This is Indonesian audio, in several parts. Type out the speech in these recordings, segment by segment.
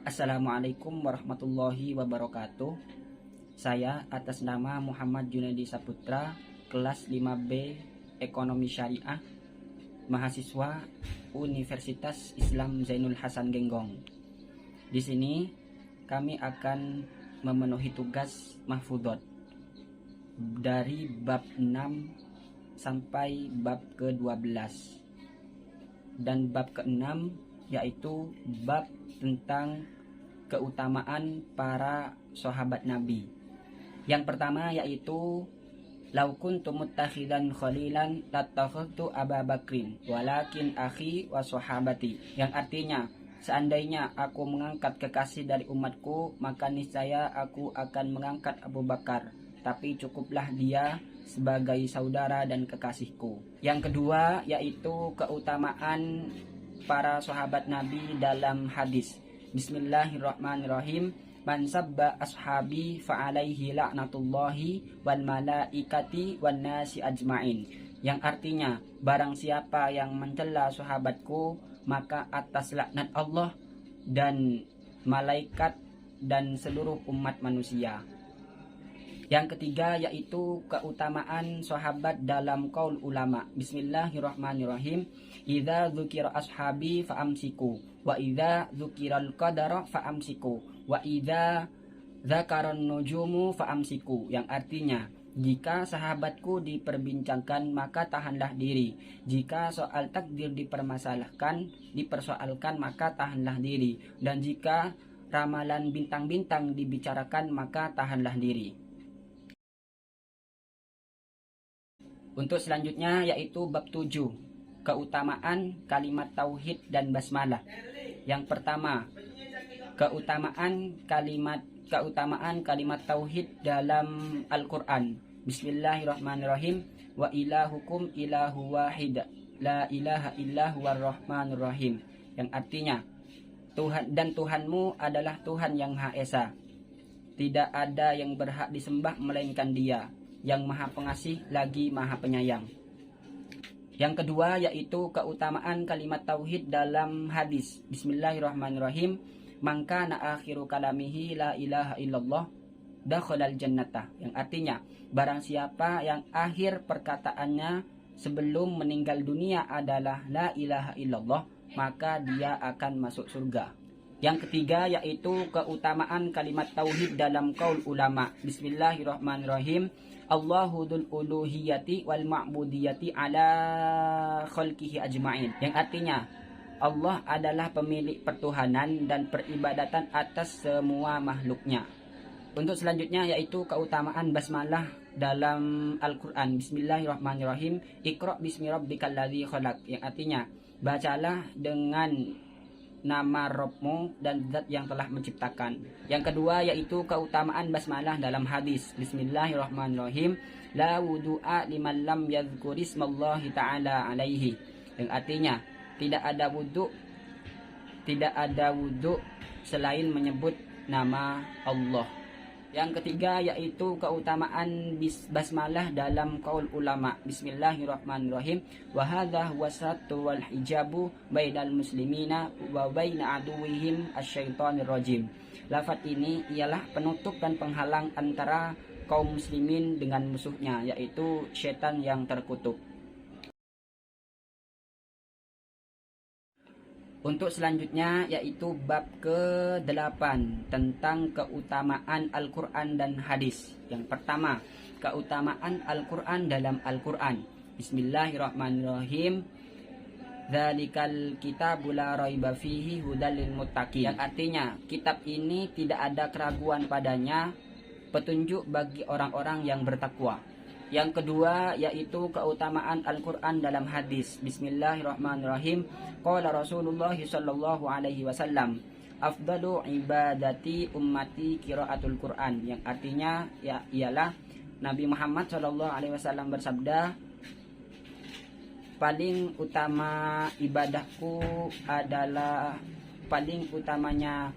Assalamualaikum warahmatullahi wabarakatuh. Saya atas nama Muhammad Junaidi Saputra, kelas 5B Ekonomi Syariah, mahasiswa Universitas Islam Zainul Hasan Genggong. Di sini kami akan memenuhi tugas mahfudhot dari bab 6 sampai bab ke-12. Dan bab ke-6 yaitu bab tentang keutamaan para sahabat Nabi. Yang pertama yaitu lau kuntu muttakhidan khalilan lattakhadtu Aba Bakrin walakin akhi wa sahabati, yang artinya seandainya aku mengangkat kekasih dari umatku maka niscaya aku akan mengangkat Abu Bakar, tapi cukuplah dia sebagai saudara dan kekasihku. Yang kedua yaitu keutamaan para sahabat Nabi dalam hadis. Bismillahirrahmanirrahim. Man sabba ashabi fa'alaihi la'natullahi wal malaikati wan nasi ajmain. Yang artinya, barang siapa yang mencela sahabatku maka atas laknat Allah dan malaikat dan seluruh umat manusia. Yang ketiga yaitu keutamaan sahabat dalam qaul ulama. Bismillahirrahmanirrahim. Idza dzukira ashabi fa'amsiku wa idza dzukiral qadara fa'amsiku wa idza dzakaran nujumu fa'amsiku. Yang artinya, jika sahabatku diperbincangkan maka tahanlah diri. Jika soal takdir dipersoalkan maka tahanlah diri. Dan jika ramalan bintang-bintang dibicarakan maka tahanlah diri. Untuk selanjutnya yaitu bab 7, keutamaan kalimat tauhid dan basmalah. Yang pertama, keutamaan kalimat tauhid dalam Al-Qur'an. Bismillahirrahmanirrahim. Wa ilahukum ilahu wahid, la ilaha illa huwar rahmanur rahim. Yang artinya, Tuhan dan Tuhanmu adalah Tuhan yang Maha Esa. Tidak ada yang berhak disembah melainkan Dia, yang Maha Pengasih lagi Maha Penyayang. Yang kedua yaitu keutamaan kalimat tauhid dalam hadis. Bismillahirrahmanirrahim. Man kana akhiru kalamihi la ilaha illallah dakhalal jannata. Yang artinya, barang siapa yang akhir perkataannya sebelum meninggal dunia adalah la ilaha illallah, maka dia akan masuk surga. Yang ketiga yaitu keutamaan kalimat tauhid dalam qaul ulama. Bismillahirrahmanirrahim. Allahu dzul uluhiyati wal ma'budiyati ala khalqihi ajma'in. Yang artinya, Allah adalah pemilik pertuhanan dan peribadatan atas semua makhluknya. Untuk selanjutnya yaitu keutamaan basmalah dalam Al-Qur'an. Bismillahirrahmanirrahim. Iqra bismi rabbikal ladzi khalaq. Yang artinya, bacalah dengan nama Rabbmu dan zat yang telah menciptakan. Yang kedua yaitu keutamaan basmalah dalam hadis. Bismillahirrahmanirrahim. La wudu'a liman lam yadhkurismallahi ta'ala alaihi. Yang artinya, tidak ada wudu selain menyebut nama Allah. Yang ketiga yaitu keutamaan basmalah dalam qaul ulama. Bismillahirrahmanirrahim. Wa hadza huwa satru wal hijabu bainal muslimina wa baina aduwwihim asy-syaithanir rajim. Lafaz ini ialah penutup dan penghalang antara kaum muslimin dengan musuhnya, yaitu syaitan yang terkutuk. Untuk selanjutnya yaitu bab ke-8 tentang keutamaan Al-Quran dan hadis. Yang pertama, keutamaan Al-Quran dalam Al-Quran. Bismillahirrahmanirrahim. Dzalikal kitabu la raiba fihi hudal lil muttaqin. Yang artinya, kitab ini tidak ada keraguan padanya, petunjuk bagi orang-orang yang bertakwa. Yang kedua yaitu keutamaan Al-Quran dalam hadis. Bismillahirrahmanirrahim. Qala Rasulullah sallallahu alaihi wasallam, afdalu ibadati ummati qiraatul Quran. Yang artinya ialah Nabi Muhammad sallallahu alaihi wasallam bersabda, paling utamanya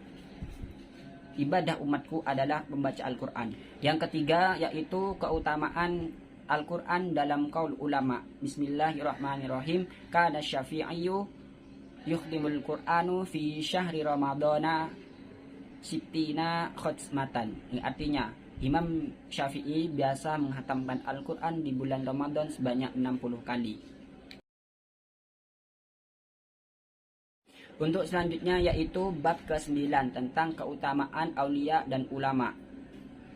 ibadah umatku adalah membaca Al-Quran. Yang ketiga yaitu keutamaan Al-Quran dalam qaul ulama. Bismillahirrahmanirrahim. Kana syafi'iyyu yukhdimul Qur'anu fi syahri Ramadana sittina khotsmatan, yang artinya Imam Syafi'i biasa menghatamkan Al-Quran di bulan Ramadan sebanyak 60 kali. Untuk selanjutnya yaitu bab ke-9 tentang keutamaan aulia dan ulama.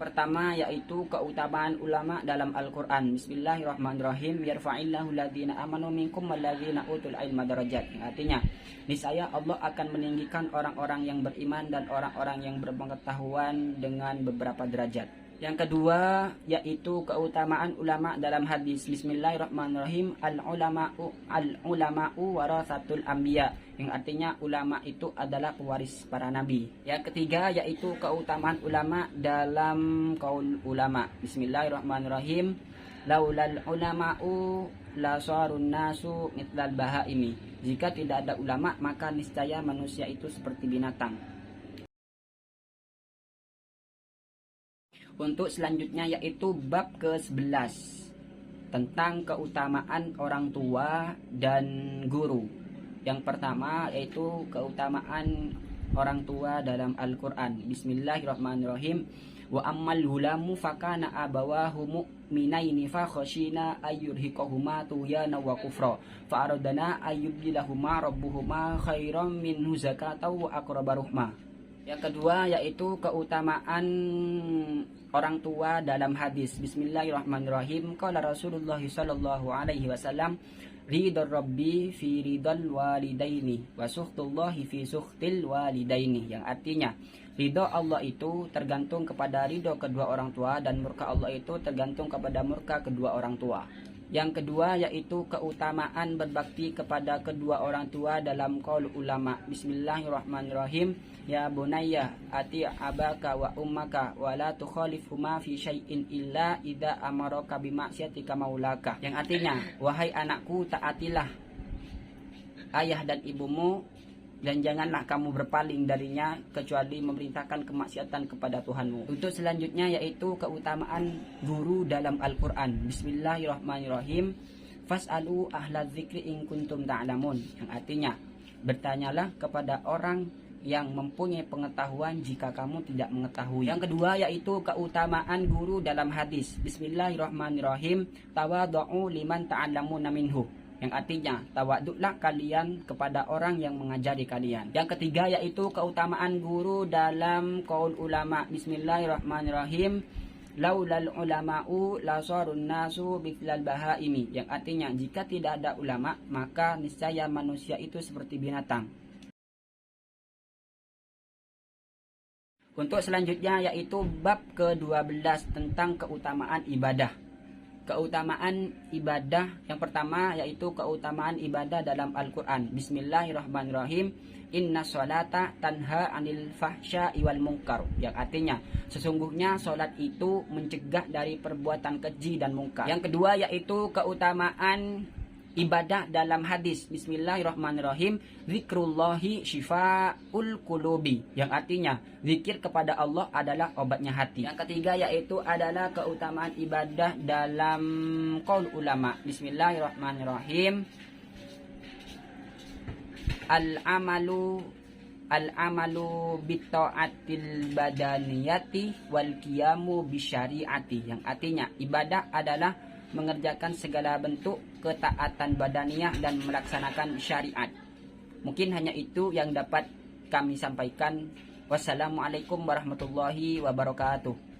Pertama yaitu keutamaan ulama dalam Al-Quran. Bismillahirrahmanirrahim. Yarfa'illahu alladhina amanu minkum walladhina utul ilma darajat. Artinya, niscaya Allah akan meninggikan orang-orang yang beriman dan orang-orang yang berpengetahuan dengan beberapa derajat. Yang kedua yaitu keutamaan ulama dalam hadis. Bismillahirrahmanirrahim. Al-ulama'u warasatul anbiya, yang artinya ulama itu adalah pewaris para nabi. Yang ketiga yaitu keutamaan ulama dalam qaul ulama. Bismillahirrahmanirrahim. Laulal ulama'u la sarun nasu mitlal bahaimi. Jika tidak ada ulama maka niscaya manusia itu seperti binatang. Untuk selanjutnya yaitu bab ke-11 tentang keutamaan orang tua dan guru. Yang pertama yaitu keutamaan orang tua dalam Al-Quran. Bismillahirrahmanirrahim. Wa ammal hulamu fakana abawahu mu'minaini fa khashina ayyurhiqahuma tuyana wa kufra fa aradana ayyubdilahuma rabbuhuma khairam minhu zakatan wa aqraba ruhma. Yang kedua yaitu keutamaan orang tua dalam hadis. Bismillahirrahmanirrahim. Qala Rasulullah sallallahu alaihi wasallam, ridar rabbi fi ridal walidaini wa sukhtullahi fi sukhtil walidaini, yang artinya ridho Allah itu tergantung kepada ridho kedua orang tua dan murka Allah itu tergantung kepada murka kedua orang tua. Yang kedua yaitu keutamaan berbakti kepada kedua orang tua dalam qaul ulama. Bismillahirrahmanirrahim. Ya bunayya ati abaka wa ummaka wa la tukhalifhuma fi syai'in illa idza amaraka bi ma'siyatika maulaka. Yang artinya, wahai anakku, taatilah ayah dan ibumu dan janganlah kamu berpaling darinya kecuali memerintahkan kemaksiatan kepada Tuhanmu. Untuk selanjutnya yaitu keutamaan guru dalam Al-Quran. Bismillahirrahmanirrahim. Fas'alu ahla dzikri in kuntum ta'lamun, yang artinya bertanyalah kepada orang yang mempunyai pengetahuan jika kamu tidak mengetahui. Yang kedua yaitu keutamaan guru dalam hadis. Bismillahirrahmanirrahim. Tawadhu'u liman ta'allamuna minhu, yang artinya tawaduklah kalian kepada orang yang mengajari kalian. Yang ketiga yaitu keutamaan guru dalam qaul ulama. Bismillahirrahmanirrahim. Laulal ulama'u la sarun nasu mithlal bahaimi, yang artinya jika tidak ada ulama maka niscaya manusia itu seperti binatang. Untuk selanjutnya yaitu bab ke-12 tentang keutamaan ibadah. Keutamaan ibadah yang pertama yaitu keutamaan ibadah dalam Al-Quran. Bismillahirrahmanirrahim. Inna sholata tanha anil fahsya'i wal munkar, yang artinya sesungguhnya sholat itu mencegah dari perbuatan keji dan mungkar. Yang kedua yaitu keutamaan ibadah dalam hadis. Bismillahirrahmanirrahim. Zikrullahi syifa'ul qulubi, yang artinya zikir kepada Allah adalah obatnya hati. Yang ketiga yaitu adalah keutamaan ibadah dalam qaul ulama. Bismillahirrahmanirrahim. Al-amalu bitta'atil badaniyati wal qiyamu bisyari'ati, yang artinya ibadah adalah mengerjakan segala bentuk ketaatan badaniyah dan melaksanakan syariat. Mungkin hanya itu yang dapat kami sampaikan. Wassalamualaikum warahmatullahi wabarakatuh.